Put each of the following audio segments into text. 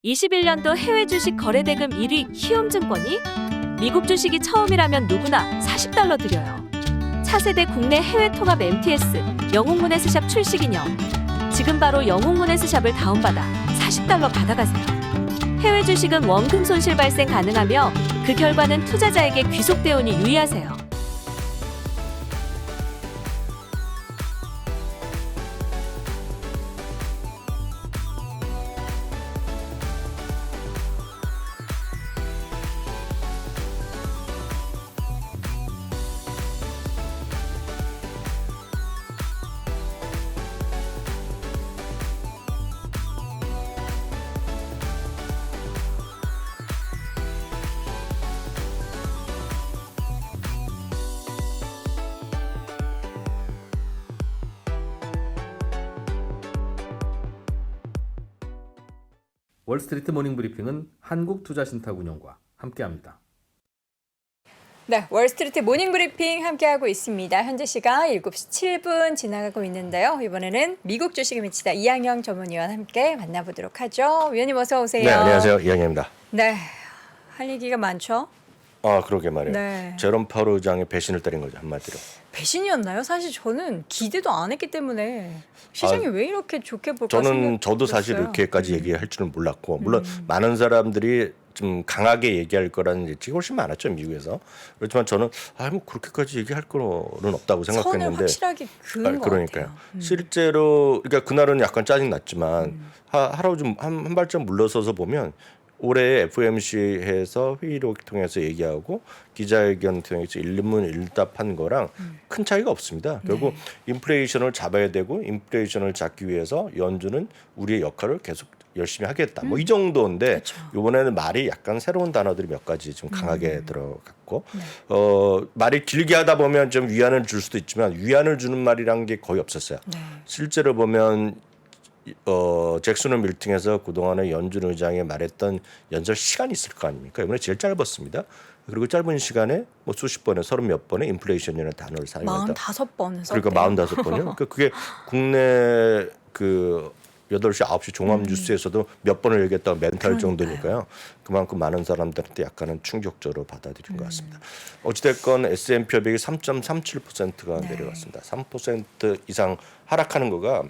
21년도 해외 주식 거래대금 1위 키움증권이 미국 주식이 처음이라면 누구나 $40 드려요. 차세대 국내 해외 통합 MTS 영웅문에스샵 출시 기념. 지금 바로 영웅문에스샵을 다운받아 $40 받아가세요. 해외 주식은 원금 손실 발생 가능하며 그 결과는 투자자에게 귀속되오니 유의하세요. 월스트리트 모닝 브리핑은 한국투자신탁운용과 함께합니다. 네, 월스트리트 모닝 브리핑 함께하고 있습니다. 현재 시각 7시 7분 지나가고 있는데요. 이번에는 미국 주식에 미치다 이항영 전문위원 함께 만나보도록 하죠. 위원님 어서 오세요. 네, 안녕하세요. 이항영입니다. 네, 할 얘기가 많죠. 그러게 말이에요. 네. 제롬 파월 의장의 배신을 때린 거죠, 한마디로. 배신이었나요? 사실 저는 기대도 안 했기 때문에 시장이 왜 이렇게 좋게 볼까 저도 사실 이렇게까지 얘기할 줄은 몰랐고, 물론 많은 사람들이 좀 강하게 얘기할 거라는 예측이 훨씬 많았죠, 미국에서. 그렇지만 저는 뭐 그렇게까지 얘기할 거는 없다고 생각했는데. 선을 확실하게 그은 것 그러니까요. 같아요. 실제로 그러니까 그날은 약간 짜증 났지만 하루 좀 한 발짝 물러서서 보면 올해 FOMC에서 회의를 통해서 얘기하고 기자회견 통해서 일문일답한 거랑 큰 차이가 없습니다. 결국 인플레이션을 잡아야 되고 인플레이션을 잡기 위해서 연준은 우리의 역할을 계속 열심히 하겠다. 뭐 이 정도인데 그렇죠. 이번에는 말이 약간 새로운 단어들이 몇 가지 좀 강하게 들어갔고 말이 길게 하다 보면 좀 위안을 줄 수도 있지만 위안을 주는 말이란 게 거의 없었어요. 실제로 보면 잭슨홀 밀팅에서 그동안에 연준 의장이 말했던 연설 시간이 있을 거 아닙니까? 이번에 제일 짧았습니다. 그리고 짧은 시간에 뭐 수십 번에 30몇 번의 인플레이션이라는 단어를 사용했다. 45번을 썼대요. 그러니까 45번이요. 그러니까 그게 국내 그 8시, 9시 종합 뉴스에서도 몇 번을 얘기했다고 멘탈 정도니까요. 그만큼 많은 사람들한테 약간은 충격적으로 받아들인 것 같습니다. 어찌됐건 S&P 500이 3.37%가 내려갔습니다. 3% 이상 하락하는 거가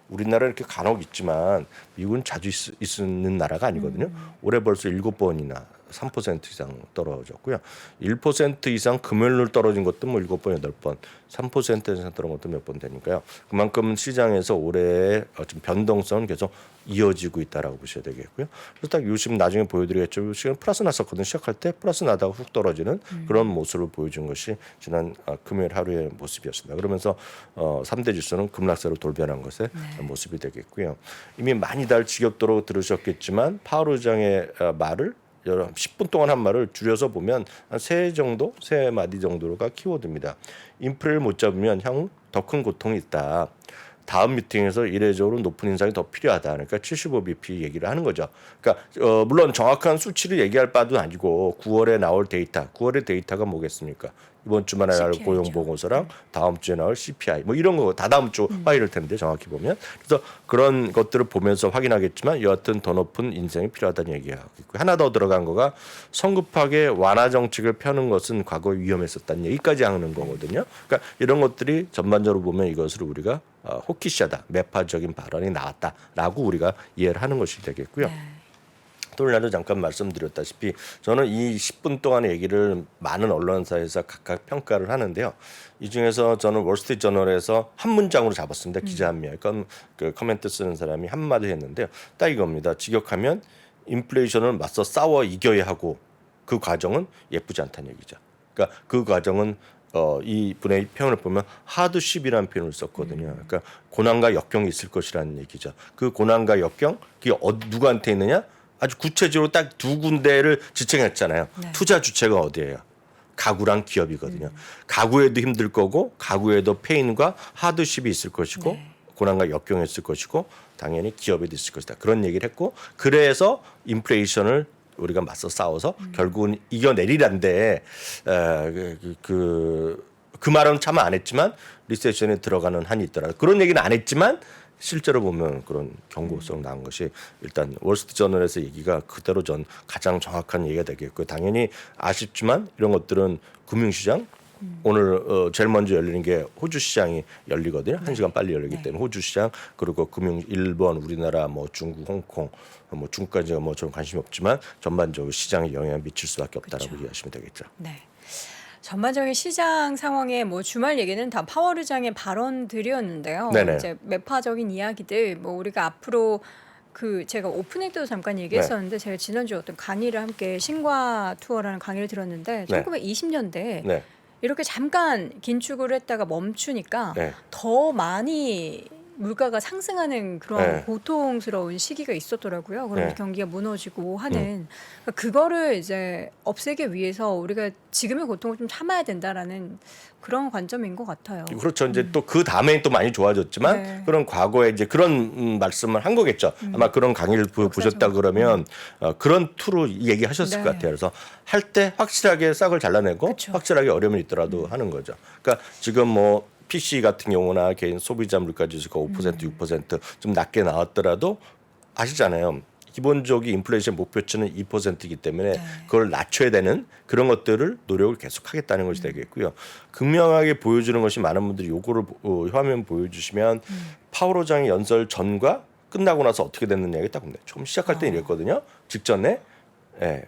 우리나라 이렇게 간혹 있지만 미국은 자주 있는 나라가 아니거든요. 올해 벌써 7번이나 3% 이상 떨어졌고요. 1% 이상 금요일로 떨어진 것도 뭐 7번, 8번, 3% 이상 떨어진 것도 몇 번 되니까요. 그만큼 시장에서 올해의 좀 변동성은 계속 이어지고 있다라고 보셔야 되겠고요. 그래서 딱 요즘 나중에 보여드리겠죠. 시간 플러스 났었거든요. 시작할 때 플러스 나다가 훅 떨어지는 그런 모습을 보여준 것이 지난 금요일 하루의 모습이었습니다. 그러면서 3대 지수는 급락세로 돌변한 것의 모습이 되겠고요. 이미 많이들 지겹도록 들으셨겠지만 파월 의장의 말을 10분 동안 한 말을 줄여서 보면 한 세 마디 정도가 키워드입니다. 인플레를 못 잡으면 향후 더 큰 고통이 있다. 다음 미팅에서 이례적으로 높은 인상이 더 필요하다. 그러니까 75bp 얘기를 하는 거죠. 그러니까 물론 정확한 수치를 얘기할 바도 아니고 9월에 나올 데이터, 9월의 데이터가 뭐겠습니까? 이번 주말에 나올 고용 보고서랑 다음 주에 나올 CPI 뭐 이런 거 다 다음 주 화요일 텐데 정확히 보면 그래서 그런 것들을 보면서 확인하겠지만 여하튼 더 높은 인상이 필요하다는 얘기하고 있고 하나 더 들어간 거가 성급하게 완화 정책을 펴는 것은 과거에 위험했었다는 얘기까지 하는 거거든요. 그러니까 이런 것들이 전반적으로 보면 이것을 우리가 호키시하다, 매파적인 발언이 나왔다라고 우리가 이해를 하는 것이 되겠고요. 토요일날도 잠깐 말씀드렸다시피 저는 이 10분 동안의 얘기를 많은 언론사에서 각각 평가를 하는데요. 이 중에서 저는 월스트리트 저널에서 한 문장으로 잡았습니다. 기자 한 명. 그러니까 그 코멘트 쓰는 사람이 한마디 했는데요. 딱 이겁니다. 직역하면 인플레이션을 맞서 싸워 이겨야 하고 그 과정은 예쁘지 않다는 얘기죠. 그러니까 그 과정은 이 분의 표현을 보면 하드십이라는 표현을 썼거든요. 그러니까 고난과 역경이 있을 것이라는 얘기죠. 그 고난과 역경 그게 누구한테 있느냐? 아주 구체적으로 딱 두 군데를 지칭했잖아요. 투자 주체가 어디예요? 가구랑 기업이거든요. 가구에도 힘들 거고 가구에도 페인과 하드십이 있을 것이고 고난과 역경이 있을 것이고 당연히 기업에도 있을 것이다. 그런 얘기를 했고 그래서 인플레이션을 우리가 맞서 싸워서 결국은 이겨내리란데 그 말은 참 안 했지만 리세션에 들어가는 한이 있더라. 그런 얘기는 안 했지만 실제로 보면 그런 경고성 나온 것이 일단 월스트리트저널에서 얘기가 그대로 전 가장 정확한 얘기가 되겠고 당연히 아쉽지만 이런 것들은 금융시장 오늘 제일 먼저 열리는 게 호주 시장이 열리거든요. 1시간 빨리 열리기 때문에 호주 시장 그리고 금융 일본, 우리나라, 뭐 중국, 홍콩, 뭐 중국까지가 뭐 좀 관심이 없지만 전반적으로 시장에 영향을 미칠 수밖에 없다라고 그렇죠. 이해하시면 되겠죠. 네. 전반적인 시장 상황에 뭐 주말 얘기는 다 파월 의장의 발언들이었는데요. 네네. 이제 매파적인 이야기들 뭐 우리가 앞으로 그 제가 오프닝 때도 잠깐 얘기했었는데 제가 지난주에 어떤 강의를 함께 신과 투어라는 강의를 들었는데 네. 1920년대 네. 이렇게 잠깐 긴축을 했다가 멈추니까 네. 더 많이 물가가 상승하는 그런 네. 고통스러운 시기가 있었더라고요. 그럼 네. 경기가 무너지고 하는 그러니까 그거를 이제 없애기 위해서 우리가 지금의 고통을 좀 참아야 된다라는 그런 관점인 것 같아요. 그렇죠. 이제 또 그 다음에 또 많이 좋아졌지만 네. 그런 과거에 이제 그런 말씀을 한 거겠죠. 아마 그런 강의를 보셨다 그러면 그런 투로 얘기하셨을 네. 것 같아요. 그래서 할 때 확실하게 싹을 잘라내고 그쵸. 확실하게 어려움이 있더라도 하는 거죠. 그러니까 지금 뭐 PC 같은 경우나 개인 소비자 물가 지수가 5% 6%좀 낮게 나왔더라도 아시잖아요. 기본적인 인플레이션 목표치는 2%이기 때문에 네. 그걸 낮춰야 되는 그런 것들을 노력을 계속하겠다는 것이 되겠고요. 극명하게 보여주는 것이 많은 분들이 요거를 화면 보여주시면 파월 의장의 연설 전과 끝나고 나서 어떻게 됐느냐가 딱 봅니다. 처음 시작할 때 이랬거든요. 직전에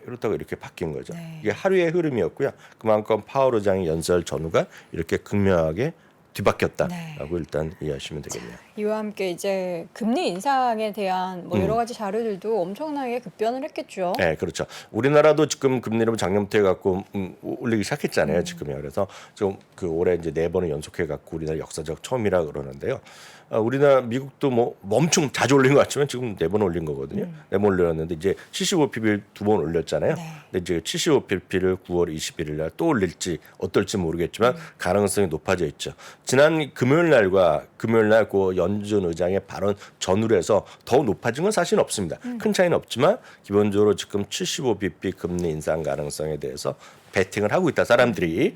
그렇다고 이렇게 바뀐 거죠. 네. 이게 하루의 흐름이었고요. 그만큼 파월 의장의 연설 전후가 이렇게 극명하게 뒤바뀌었다라고 네. 일단 이해하시면 되겠네요. 이와 함께 이제 금리 인상에 대한 뭐 여러 가지 자료들도 엄청나게 급변을 했겠죠. 네, 그렇죠. 우리나라도 지금 금리를 작년부터 해갖고 올리기 시작했잖아요, 지금요. 그래서 지금 그 올해 이제 4번을 연속해갖고 우리나라 역사적 처음이라 그러는데요. 우리나라 미국도 뭐 엄청 자주 올린 것 같지만 지금 4번 올린 거거든요. 4번 올렸는데 이제 75pp를 2번 올렸잖아요. 네. 근데 이제 75pp를 9월 21일 날 또 올릴지 어떨지 모르겠지만 가능성이 높아져 있죠. 지난 금요일 날과 금요일 날 그 연준 의장의 발언 전후로 해서 더 높아진 건 사실은 없습니다. 큰 차이는 없지만 기본적으로 지금 75bp 금리 인상 가능성에 대해서 베팅을 하고 있다. 사람들이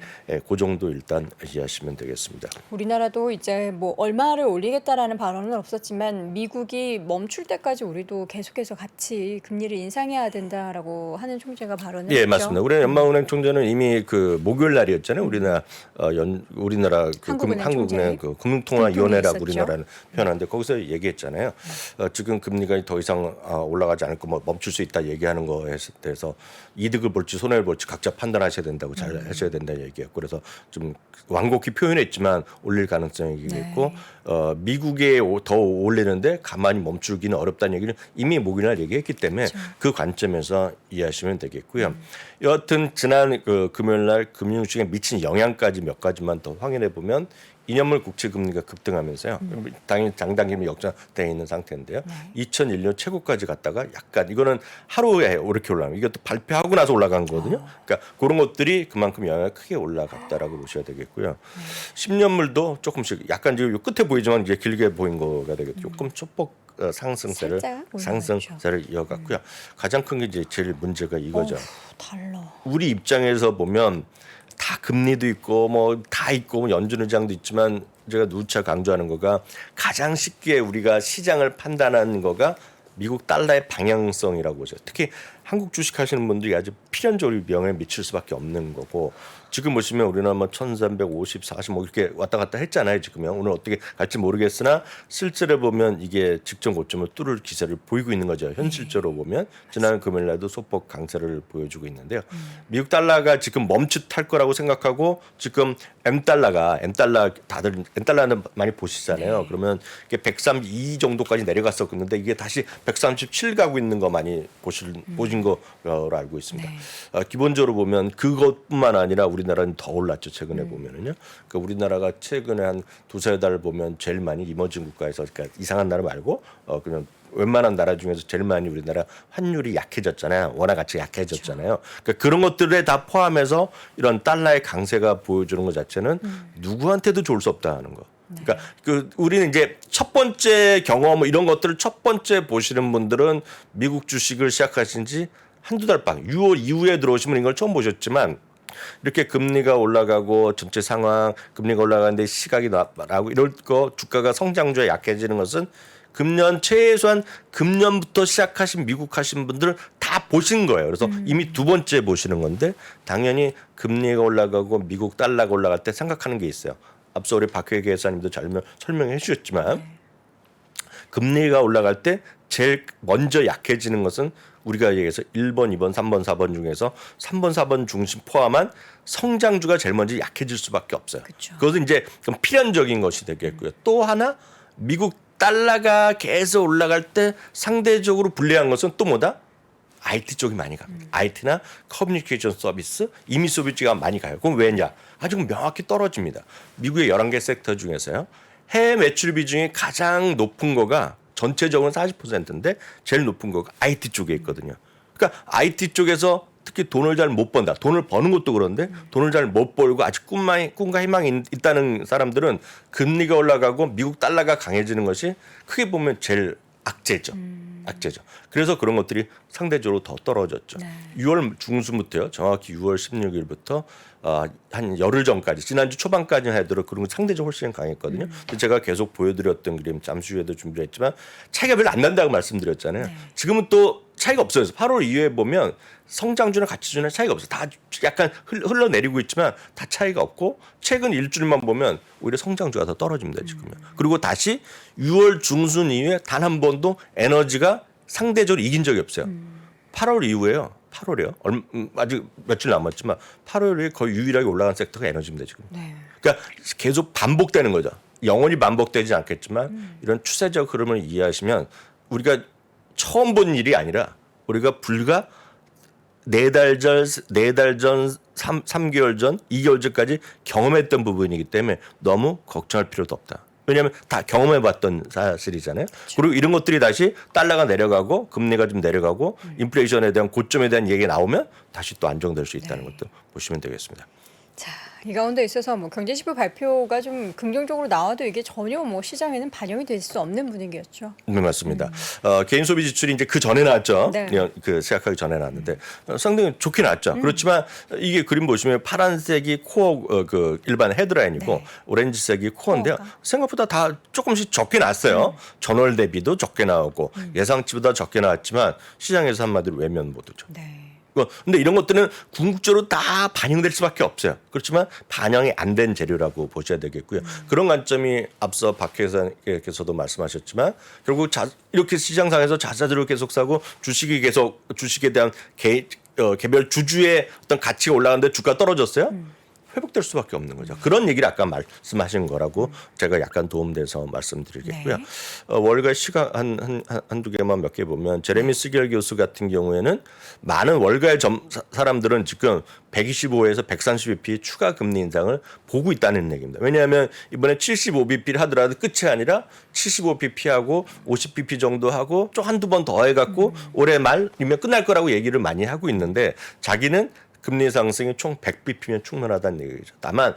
그 정도 일단 이해하시면 되겠습니다. 우리나라도 이제 뭐 얼마를 올리겠다라는 발언은 없었지만 미국이 멈출 때까지 우리도 계속해서 같이 금리를 인상해야 된다라고 하는 총재가 발언을 예, 했죠. 맞습니다. 우리 연방은행 총재는 이미 그 목요일 날이었잖아요. 우리나라 그 한국은행 한국은행 총재. 그 금융통화위원회라고 있었죠. 우리나라는 표현하는데 거기서 얘기했잖아요. 지금 금리가 더 이상 올라가지 않을 거 뭐 멈출 수 있다 얘기하는 거에 대해서 이득을 볼지 손해를 볼지 각자 판단하셔야 된다고 잘 하셔야 된다는 얘기였고 그래서 좀 완곡히 표현했지만 올릴 가능성이 있고 미국에 더 올리는데 가만히 멈추기는 어렵다는 얘기는 이미 목요일 날 얘기했기 때문에 그 관점에서 이해하시면 되겠고요. 여하튼 지난 그 금요일 날 금융시장에 미친 영향까지 몇 가지만 더 확인해 보면 2년물 국채 금리가 급등하면서요. 당연히 장단기금이 역전되어 있는 상태인데요. 2001년 최고까지 갔다가 약간 이거는 하루에 이렇게 올라가면 이것도 발표하고 나서 올라간 거거든요. 그러니까 그런 것들이 그만큼 영향이 크게 올라갔다라고 보셔야 되겠고요. 10년물도 조금씩 약간 지금 끝에 보이지만 이제 길게 보인 거가 되겠죠. 조금 소폭 상승세를 이어갔고요. 가장 큰 게 이제 제일 문제가 이거죠. 달러. 우리 입장에서 보면 다 금리도 있고 뭐 다 있고 뭐 연준 의장도 있지만 제가 누차 강조하는 거가 가장 쉽게 우리가 시장을 판단하는 거가 미국 달러의 방향성이라고 보죠. 특히 한국 주식 하시는 분들이 아주 필연적으로 영향을 미칠 수밖에 없는 거고 지금 보시면 우리나라 뭐 1350, 40 뭐 이렇게 왔다 갔다 했잖아요. 지금요. 오늘 어떻게 갈지 모르겠으나 실제로 보면 이게 직전 고점을 뚫을 기세를 보이고 있는 거죠. 현실적으로 보면 지난 금요일 날도 소폭 강세를 보여주고 있는데요. 미국 달러가 지금 멈칫할 거라고 생각하고 지금 M달러 다들 M달러는 많이 보시잖아요. 그러면 이게 132 정도까지 내려갔었는데 이게 다시 137 가고 있는 거 많이 보신 거로 알고 있습니다. 기본적으로 보면 그것뿐만 아니라 우리나라는 더 올랐죠. 최근에 보면은요. 그러니까 우리나라가 최근에 한 두세 달 보면 제일 많이 이머징 국가에서 그러니까 이상한 나라 말고 그냥 웬만한 나라 중에서 제일 많이 우리나라 환율이 약해졌잖아요. 원화 가치가 약해졌잖아요. 그러니까 그런 것들에 다 포함해서 이런 달러의 강세가 보여주는 것 자체는 누구한테도 좋을 수 없다는 거. 그러니까 그 우리는 이제 첫 번째 경험 뭐 이런 것들을 첫 번째 보시는 분들은 미국 주식을 시작하신 지 한두 달 방 6월 이후에 들어오시면 이걸 처음 보셨지만 이렇게 금리가 올라가고 전체 상황 금리가 올라가는데 시각이 나고 이럴 거 주가가 성장주에 약해지는 것은 금년 최소한 금년부터 시작하신 미국 하신 분들은 다 보신 거예요. 그래서 이미 두 번째 보시는 건데 당연히 금리가 올라가고 미국 달러가 올라갈 때 생각하는 게 있어요. 앞서 우리 박회 계사님도 잘 설명해 주셨지만 금리가 올라갈 때 제일 먼저 약해지는 것은 우리가 얘기해서 1번, 2번, 3번, 4번 중에서 3번, 4번 중심 포함한 성장주가 제일 먼저 약해질 수밖에 없어요. 그쵸. 그것은 이제 좀 필연적인 것이 되겠고요. 또 하나 미국 달러가 계속 올라갈 때 상대적으로 불리한 것은 또 뭐다? IT 쪽이 많이 갑니다. IT나 커뮤니케이션 서비스, 이미 서비스가 많이 가요. 그럼 왜냐? 아주 명확히 떨어집니다. 미국의 11개 섹터 중에서요. 해외 매출 비중이 가장 높은 거가 전체적으로는 40%인데 제일 높은 거가 IT 쪽에 있거든요. 그러니까 IT 쪽에서 특히 돈을 잘 못 번다. 돈을 버는 것도 그런데 돈을 잘 못 벌고 아직 꿈과 희망이 있다는 사람들은 금리가 올라가고 미국 달러가 강해지는 것이 크게 보면 제일 악재죠. 악재죠. 그래서 그런 것들이 상대적으로 더 떨어졌죠. 6월 중순부터요. 정확히 6월 16일부터 한 열흘 전까지 지난주 초반까지는 하더라도 그런 거 상대적으로 훨씬 강했거든요. 근데 제가 계속 보여드렸던 그림 잠시 후에도 준비했지만 차이가 별로 안 난다고 말씀드렸잖아요. 지금은 또 차이가 없어요. 8월 이후에 보면 성장주나 가치주나 차이가 없어요. 다 약간 흘러내리고 있지만 다 차이가 없고 최근 일주일만 보면 오히려 성장주가 더 떨어집니다. 지금요. 그리고 다시 6월 중순 이후에 단 한 번도 에너지가 상대적으로 이긴 적이 없어요. 8월 이후에요. 8월이요. 아직 며칠 남았지만 8월에 거의 유일하게 올라간 섹터가 에너지입니다. 지금. 그러니까 계속 반복되는 거죠. 영원히 반복되지 않겠지만 이런 추세적 흐름을 이해하시면 우리가 처음 본 일이 아니라 우리가 불과 4달 전, 3개월 전, 2개월 전까지 경험했던 부분이기 때문에 너무 걱정할 필요도 없다. 왜냐하면 다 경험해봤던 사실이잖아요. 그리고 이런 것들이 다시 달러가 내려가고 금리가 좀 내려가고 인플레이션에 대한 고점에 대한 얘기가 나오면 다시 또 안정될 수 있다는 것도 보시면 되겠습니다. 자, 이 가운데 있어서 뭐 경제지표 발표가 좀 긍정적으로 나와도 이게 전혀 뭐 시장에는 반영이 될 수 없는 분위기였죠. 네, 맞습니다. 개인 소비 지출이 이제 그 전에 나왔죠. 네. 그 시작하기 전에 나왔는데 상당히 좋게 나왔죠. 그렇지만 이게 그림 보시면 파란색이 코어 그 일반 헤드라인이고 네. 오렌지색이 코어인데요. 코어가. 생각보다 다 조금씩 적게 나왔어요. 전월 대비도 적게 나오고 예상치보다 적게 나왔지만 시장에서 한마디로 외면 모드죠. 네. 근데 이런 것들은 궁극적으로 다 반영될 수밖에 없어요. 그렇지만 반영이 안 된 재료라고 보셔야 되겠고요. 그런 관점이 앞서 박 회장께서도 말씀하셨지만 결국 이렇게 시장상에서 자사주를 계속 사고 주식에 대한 개별 주주의 어떤 가치가 올라가는데 주가 떨어졌어요. 회복될 수밖에 없는 거죠. 그런 얘기를 아까 말씀하신 거라고 제가 약간 도움돼서 말씀드리겠고요. 네. 월가 시각 한두 개만 몇 개 보면 제레미 스겔 교수 같은 경우에는 많은 월가의 사람들은 지금 125에서 130bp 추가 금리 인상을 보고 있다는 얘기입니다. 왜냐하면 이번에 75bp를 하더라도 끝이 아니라 75bp하고 50bp 정도 하고 좀 한두 번 더 해갖고 올해 말이면 끝날 거라고 얘기를 많이 하고 있는데 자기는 금리 상승이 총 100bp면 충분하다는 얘기죠. 다만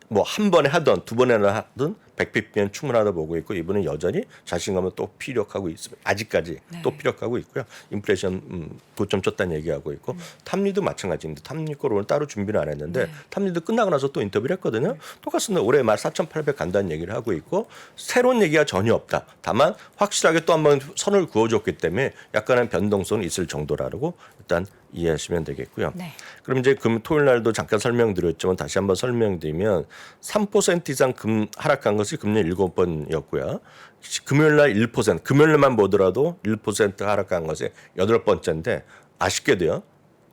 뭐 한 번에 하든 두 번에 하든 100bp면 충분하다 보고 있고 이분은 여전히 자신감을 또 피력하고 있습니다. 아직까지 또 피력하고 있고요. 인플레이션 고점 쳤다는 얘기하고 있고 탑리도 마찬가지입니다. 탑리 걸 오늘 따로 준비를 안 했는데 탑리도 끝나고 나서 또 인터뷰를 했거든요. 똑같습니다. 올해 말 4,800 간다는 얘기를 하고 있고 새로운 얘기가 전혀 없다. 다만 확실하게 또 한번 선을 그어줬기 때문에 약간의 변동성이 있을 정도라고 일단 이해하시면 되겠고요. 네. 그럼 이제 토요일 날도 잠깐 설명드렸지만 다시 한번 설명드리면 3% 이상 하락한 것이 금년 7번이었고요. 금요일 날 1%, 금요일만 보더라도 1% 하락한 것이 8번째인데 아쉽게도요.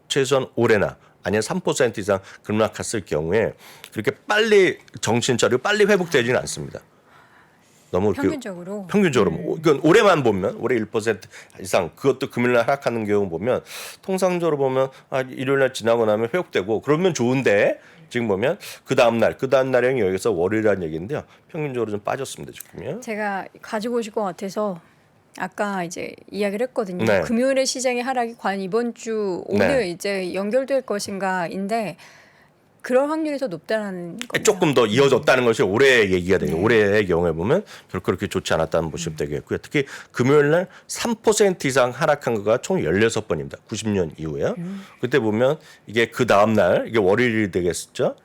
최소한 올해나 아니면 3% 이상 급락했을 경우에 그렇게 빨리 정신 차리고 빨리 회복되지는 않습니다. 너무 평균적으로. 그러니까 올해만 보면 올해 1% 이상 그것도 금요일날 하락하는 경우 보면 통상적으로 보면 일요일날 지나고 나면 회복되고 그러면 좋은데 지금 보면 그 다음날이 여기서 월요일이라는 얘기인데요. 평균적으로 좀 빠졌습니다. 지금요. 제가 가지고 오실 것 같아서 아까 이제 이야기를 했거든요. 네. 금요일에 시장의 하락이 과연 이번 주 오늘 이제 연결될 것인가인데 그럴 확률이 더 높다는 건가요? 조금 더 이어졌다는 것이 올해 얘기가 돼요. 네. 올해의 경우에 보면 결코 그렇게 좋지 않았다는 모습 되겠고요. 특히 금요일 날 3% 이상 하락한 거가 총 16번입니다. 90년 이후에요. 그때 보면 이게 그 다음 날 이게 월요일이 되겠죠.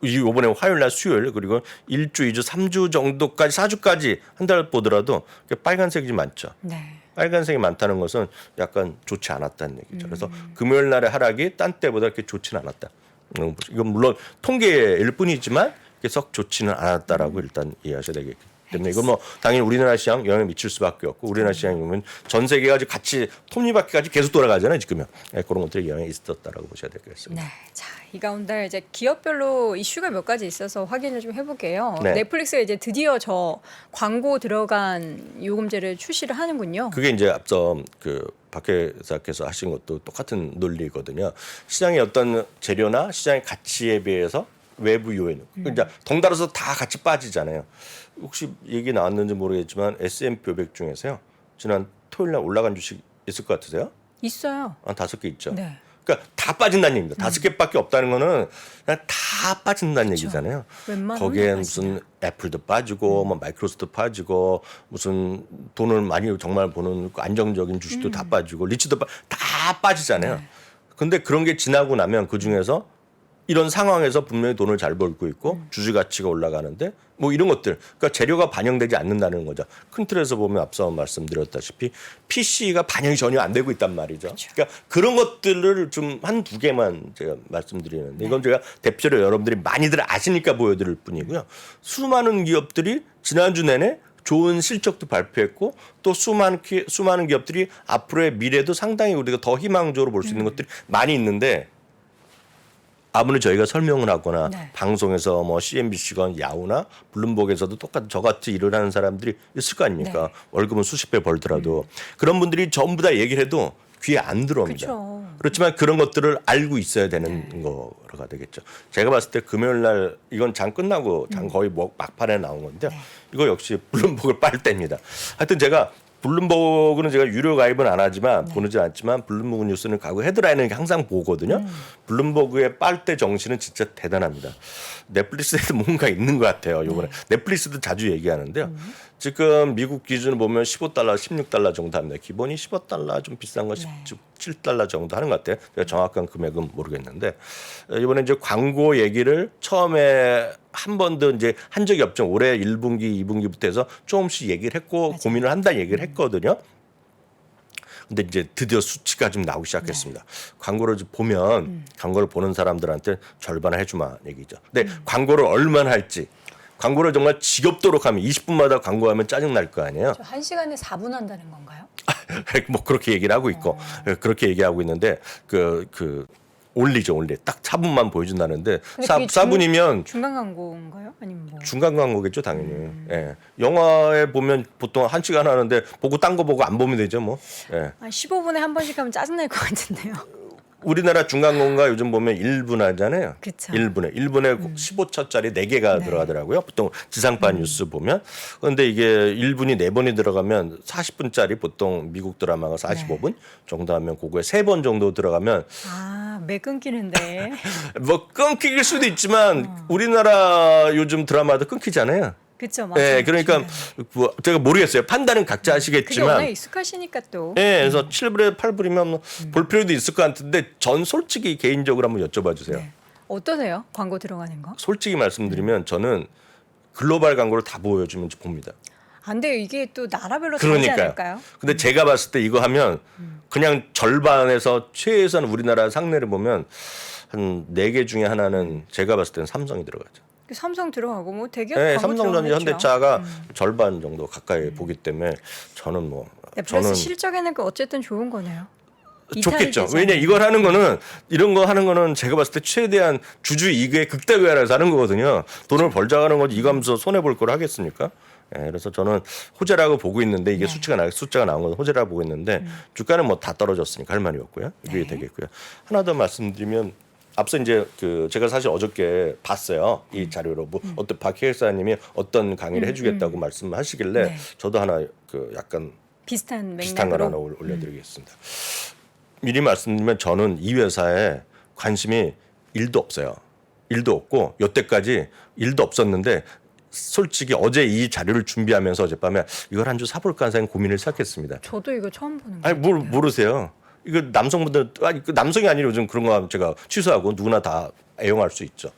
이번에 화요일 날 수요일 그리고 1주, 2주, 3주 정도까지 4주까지 한 달 보더라도 빨간색이 많죠. 네. 빨간색이 많다는 것은 약간 좋지 않았다는 얘기죠. 그래서 금요일 날의 하락이 딴 때보다 그렇게 좋지는 않았다. 이건 물론 통계일 뿐이지만 썩 좋지는 않았다라고 일단 이해하셔야 되겠기 때문에 이건 뭐 당연히 우리나라 시장 영향을 미칠 수밖에 없고 우리나라 시장이 보면 전 세계가 같이 톱니바퀴까지 계속 돌아가잖아요 지금요. 그런 것들이 영향이 있었다라고 보셔야 되겠습니다. 네. 자, 이 가운데 이제 기업별로 이슈가 몇 가지 있어서 확인을 좀 해볼게요. 네. 넷플릭스가 이제 드디어 저 광고 들어간 요금제를 출시를 하는군요. 그게 이제 앞서 그 박 회사께서 하신 것도 똑같은 논리거든요. 시장의 어떤 재료나 시장의 가치에 비해서 외부 요인, 그러니까 덩달아서 다 같이 빠지잖아요. 혹시 얘기 나왔는지 모르겠지만 S&P 500 중에서요. 지난 토요일 날 올라간 주식 있을 것 같으세요? 있어요. 한 5개 있죠. 네. 그러니까 다 빠진다는 얘기입니다. 5개밖에 없다는 거는 그냥 다 빠진다는 얘기잖아요. 웬만하면 거기에 다 무슨 애플도 빠지고 뭐 마이크로소프트도 빠지고 무슨 돈을 많이 정말 버는 안정적인 주식도 다 빠지고 리츠도 다 빠지잖아요. 근데 그런 게 지나고 나면 그 중에서 이런 상황에서 분명히 돈을 잘 벌고 있고 주주 가치가 올라가는데 뭐 이런 것들 그러니까 재료가 반영되지 않는다는 거죠. 큰 틀에서 보면 앞서 말씀드렸다시피 PC가 반영이 전혀 안 되고 있단 말이죠. 그러니까 그런 것들을 좀 한 두 개만 제가 말씀드리는데 이건 제가 대표로 여러분들이 많이들 아시니까 보여드릴 뿐이고요. 수많은 기업들이 지난주 내내 좋은 실적도 발표했고 또 수많은 기업들이 앞으로의 미래도 상당히 우리가 더 희망적으로 볼 수 있는 것들이 많이 있는데 아무리 저희가 설명을 하거나 네. 방송에서 뭐 CNBC건 야후나 블룸버그에서도 똑같은 저같이 일을 하는 사람들이 있을 거 아닙니까? 네. 월급은 수십 배 벌더라도 그런 분들이 전부 다 얘기를 해도 귀에 안 들어옵니다. 그쵸. 그렇지만 그런 것들을 알고 있어야 되는 거가 되겠죠. 제가 봤을 때 금요일 날 이건 장 끝나고 장 거의 뭐 막판에 나온 건데 이거 역시 블룸버그를 빨 때입니다. 하여튼 제가 블룸버그는 제가 유료 가입은 안 하지만 보지 않지만 블룸버그 뉴스는 가고 헤드라인은 항상 보거든요. 블룸버그의 빨대 정신은 진짜 대단합니다. 넷플릭스에도 뭔가 있는 것 같아요. 요번에 넷플릭스도 자주 얘기하는데요. 지금 미국 기준으로 보면 $15, $16 정도 합니다. 기본이 $15 좀 비싼 거 $17 정도 하는 것 같아요. 제가 정확한 금액은 모르겠는데 이번에 이제 광고 얘기를 처음에 한 번도 이제 한 적이 없죠. 올해 1분기, 2분기부터 해서 조금씩 얘기를 했고 고민을 한다는 얘기를 했거든요. 근데 이제 드디어 수치가 좀 나오기 시작했습니다. 광고를 보면 광고를 보는 사람들한테 절반을 해주마 얘기죠. 근데 광고를 얼마나 할지 광고를 정말 지겹도록 하면 20분마다 광고하면 짜증 날 거 아니에요. 저 1시간에 4분 한다는 건가요? 뭐 그렇게 얘기를 하고 있고 그렇게 얘기하고 있는데 그 올리죠. 딱 4분만 보여준다는데 근데 그게 4분이면 중간 광고인가요? 아니면 뭐? 중간 광고겠죠, 당연히. 예. 영화에 보면 보통 1시간 하는데 보고 딴 거 보고 안 보면 되죠, 뭐. 예. 15분에 한 번씩 하면 짜증날 것 같은데요. 우리나라 중간 광고가 요즘 보면 1분 하잖아요. 그쵸. 1분에 15초짜리 4개가 들어가더라고요. 보통 지상파 뉴스 보면. 그런데 이게 1분이 4번이 들어가면 40분짜리 보통 미국 드라마가 45분 정도 하면 그거에 3번 정도 들어가면 매 끊기는데. 뭐 끊길 수도 있지만 우리나라 요즘 드라마도 끊기잖아요. 그렇죠, 맞아요. 네, 그러니까 뭐 제가 모르겠어요. 판단은 각자 그게 하시겠지만. 워낙 익숙하시니까 또. 네, 그래서 7불에 8불이면 볼 필요도 있을 것 같은데 전 솔직히 개인적으로 한번 여쭤봐 주세요. 네. 어떠세요? 광고 들어가는 거? 솔직히 말씀드리면 저는 글로벌 광고를 다 보여주면 봅니다. 안 돼요. 이게 또 나라별로 다르지 않을까요? 근데 제가 봤을 때 이거 하면 그냥 절반에서 최소한 우리나라 상례를 보면 한 4개 중에 하나는 제가 봤을 때는 삼성이 들어가죠. 삼성 들어가고 뭐 대기업 네, 광고 삼성전자, 들어가겠죠. 현대차가 절반 정도 가까이 보기 때문에 저는 뭐 네, 플러스 실적에는 그 어쨌든 좋은 거네요. 좋겠죠. 왜냐 이걸 하는 거는 이런 거 하는 거는 제가 봤을 때 최대한 주주 이익의 극대화해서 하는 거거든요. 돈을 벌자 하는 거지 이거 하면서 손해 볼 걸 하겠습니까? 예, 그래서 저는 호재라고 보고 있는데 이게 숫자가 나온 건 호재라고 보고 있는데 주가는 뭐 다 떨어졌으니까 할 말이 없고요. 이게 되겠고요. 하나 더 말씀드리면 앞서 이제 그 제가 사실 어저께 봤어요. 이 자료로 뭐 어떤 박 회사님이 어떤 강의를 해주겠다고 말씀하시길래 저도 하나 그 약간 비슷한 비슷한 걸 하나 맥락으로. 올려드리겠습니다. 미리 말씀드리면 저는 이 회사에 관심이 1도 없어요. 일도 없고 여태까지 일도 없었는데 솔직히 어제 이 자료를 준비하면서 어젯밤에 이걸 한 주 사볼까 하는 고민을 시작했습니다. 저도 이거 처음 보는 아니 거예요. 모르세요. 이거 남성분들 아니 그 남성이 아니라 요즘 그런 거 하면 제가 취소하고 누구나 다 애용할 수 있죠.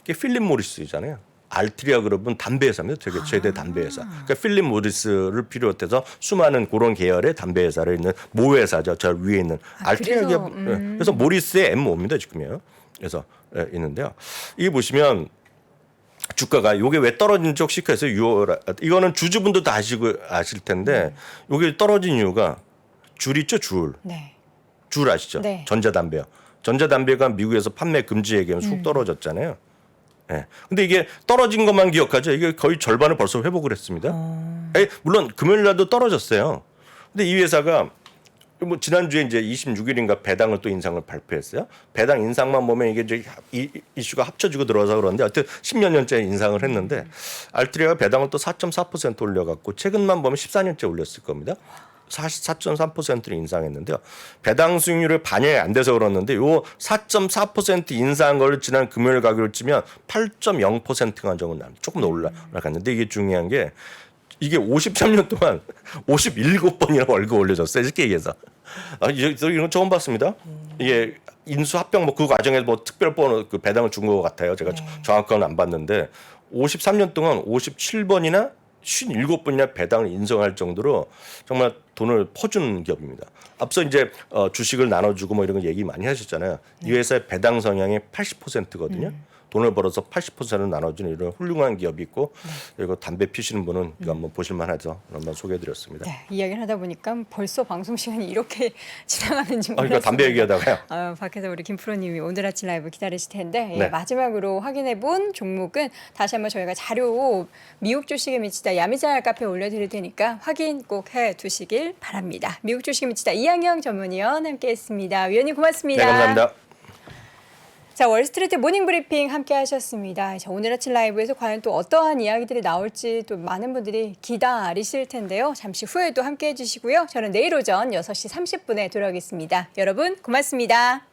이게 필립 모리스잖아요. 알트리아 그룹은 담배 회사입니다. 되게 최대 담배 회사. 그러니까 필립 모리스를 비롯해서 수많은 그런 계열의 담배 회사를 있는 모 회사죠. 저 위에 있는 알트리아 그래서, 기업. 그래서 모리스의 M5입니다 지금요. 그래서 있는데요. 이게 보시면 주가가 요게 왜 떨어진지 혹시 해서 6월 이거는 주주분도 다 아실 텐데 요게 떨어진 이유가 줄 있죠 줄. 네. 줄 아시죠? 네. 전자담배요. 전자담배가 미국에서 판매 금지 얘기하면 쑥 떨어졌잖아요. 예. 근데 이게 떨어진 것만 기억하죠. 이게 거의 절반을 벌써 회복을 했습니다. 물론 금요일 날도 떨어졌어요. 근데 이 회사가 뭐 지난주에 이제 26일인가 배당을 또 인상을 발표했어요. 배당 인상만 보면 이게 이제 이슈가 합쳐지고 들어와서 그런데 하여튼 10몇 년째 인상을 했는데 알트리아가 배당을 또 4.4% 올려갖고 최근만 보면 14년째 올렸을 겁니다. 4.3%를 인상했는데요. 배당 수익률을 반영이 안 돼서 그렇는데 요 4.4% 인상한 걸 지난 금요일 가격을 치면 8.0%가 정도 납니다. 조금 더 올라갔는데 이게 중요한 게 이게 53년 동안 57번이나 월급 올려줬어요. 쉽게 얘기해서. 이런 거 처음 봤습니다. 이게 인수 합병 뭐 그 과정에서 뭐 특별 보너 그 배당을 준 것 같아요. 제가 정확한 건 안 봤는데 53년 동안 57번이나 57번이나 배당을 인정할 정도로 정말 돈을 퍼준 기업입니다. 앞서 이제 주식을 나눠주고 뭐 이런 거 얘기 많이 하셨잖아요. 이 회사의 배당 성향이 80%거든요. 돈을 벌어서 80%를 나눠주는 이런 훌륭한 기업이 있고 이거 담배 피시는 분은 이거 한번 보실만하죠. 한번 소개해드렸습니다. 네, 이야기를 하다 보니까 벌써 방송 시간이 이렇게 지나가는지 몰랐습니다. 이거 담배 얘기하다가요. 밖에서 우리 김프로님이 오늘 아침 라이브 기다리실 텐데 네. 마지막으로 확인해본 종목은 다시 한번 저희가 자료 미국 주식에 미치다 야미잘 카페에 올려드릴 테니까 확인 꼭 해두시길 바랍니다. 미국 주식에 미치다 이양영 전문위원 함께했습니다. 위원님 고맙습니다. 네, 감사합니다. 자, 월스트리트 모닝 브리핑 함께 하셨습니다. 자, 오늘 아침 라이브에서 과연 또 어떠한 이야기들이 나올지 또 많은 분들이 기다리실 텐데요. 잠시 후에도 함께 해주시고요. 저는 내일 오전 6시 30분에 돌아오겠습니다. 여러분 고맙습니다.